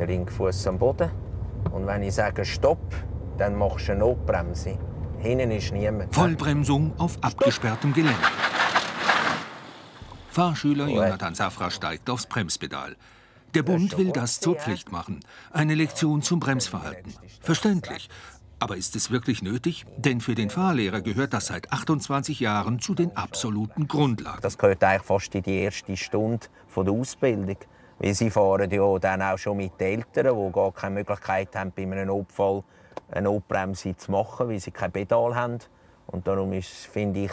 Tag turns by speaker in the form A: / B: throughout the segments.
A: den Ringfuß am Boden. Und wenn ich sage Stopp, dann machst du eine Notbremse. Hinten ist niemand.
B: Vollbremsung auf abgesperrtem Gelände. Fahrschüler Jonathan Safra steigt aufs Bremspedal. Der Bund will das zur Pflicht machen. Eine Lektion zum Bremsverhalten. Verständlich. Aber ist es wirklich nötig? Denn für den Fahrlehrer gehört das seit 28 Jahren zu den absoluten Grundlagen.
A: Das gehört eigentlich fast in die erste Stunde der Ausbildung. Weil sie fahren ja dann auch schon mit Eltern, die gar keine Möglichkeit haben, bei einem Notfall eine Notbremse zu machen, weil sie kein Pedal haben. Und darum finde ich,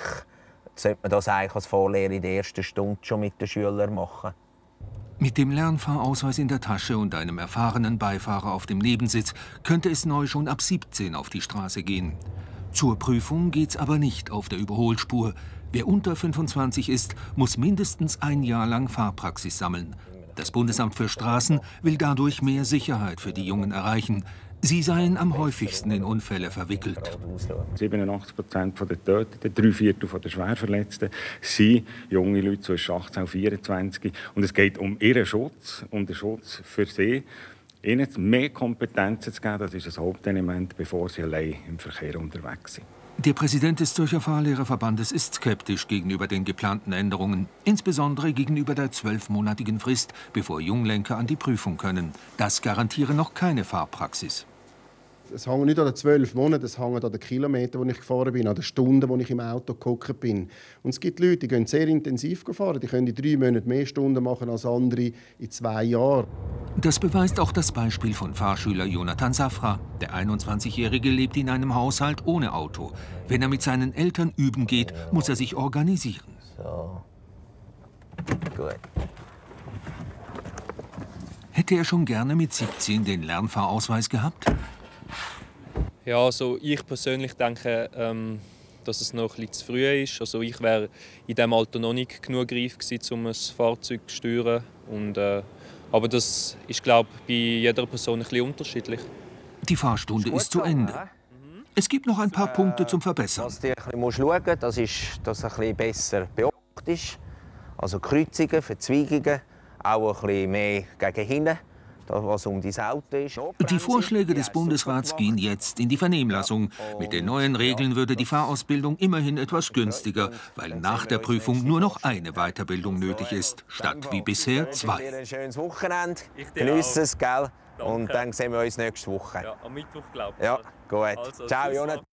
A: sollte man das eigentlich als Fahrlehrer in der ersten Stunde schon mit den Schülern machen.
B: Mit dem Lernfahrausweis in der Tasche und einem erfahrenen Beifahrer auf dem Nebensitz könnte es neu schon ab 17 auf die Straße gehen. Zur Prüfung geht's aber nicht auf der Überholspur. Wer unter 25 ist, muss mindestens ein Jahr lang Fahrpraxis sammeln. Das Bundesamt für Straßen will dadurch mehr Sicherheit für die Jungen erreichen. Sie seien am häufigsten in Unfälle verwickelt.
C: 87% der Töteten, 3/4 der Schwerverletzten sind junge Leute zwischen 18 und 24. Und es geht um ihren Schutz, um den Schutz für sie. Ihnen mehr Kompetenzen zu geben, das ist das Hauptelement, bevor sie allein im Verkehr unterwegs sind.
B: Der Präsident des Zürcher Fahrlehrerverbandes ist skeptisch gegenüber den geplanten Änderungen, insbesondere gegenüber der 12-monatigen Frist, bevor Junglenker an die Prüfung können. Das garantiere noch keine Fahrpraxis.
D: Es hängt nicht an den 12 Monaten, es hängt an den Kilometern, die ich gefahren bin, an den Stunden, die ich im Auto gehockt bin. Und es gibt Leute, die gehen sehr intensiv fahren, die können in 3 Monaten mehr Stunden machen als andere in 2 Jahren.
B: Das beweist auch das Beispiel von Fahrschüler Jonathan Safra. Der 21-Jährige lebt in einem Haushalt ohne Auto. Wenn er mit seinen Eltern üben geht, muss er sich organisieren.
A: So. Gut.
B: Hätte er schon gerne mit 17 den Lernfahrausweis gehabt?
E: Ja, also ich persönlich denke, dass es noch ein bisschen zu früh ist. Also ich wäre in diesem Alter noch nicht genug reif gewesen, um ein Fahrzeug zu steuern. Aber das ist, glaube ich, bei jeder Person ein bisschen unterschiedlich.
B: Die Fahrstunde ist zu Ende. Es gibt noch ein paar Punkte zum Verbessern.
A: Was du ein bisschen schauen musst, das ist, dass du ein bisschen besser beobachtest. Also Kreuzungen, Verzweigungen, auch ein bisschen mehr gegen hinten, was um dein Auto ist.
B: Die Vorschläge des Bundesrats gehen jetzt in die Vernehmlassung. Mit den neuen Regeln würde die Fahrausbildung immerhin etwas günstiger, weil nach der Prüfung nur noch eine Weiterbildung nötig ist, statt wie bisher 2.
A: Ein schönes Wochenende. Geniessen es, gell? Und dann sehen wir uns nächste Woche.
E: Ja, am Mittwoch, glaube ich.
A: Ja, gut.
E: Also,
A: ciao, Jonathan.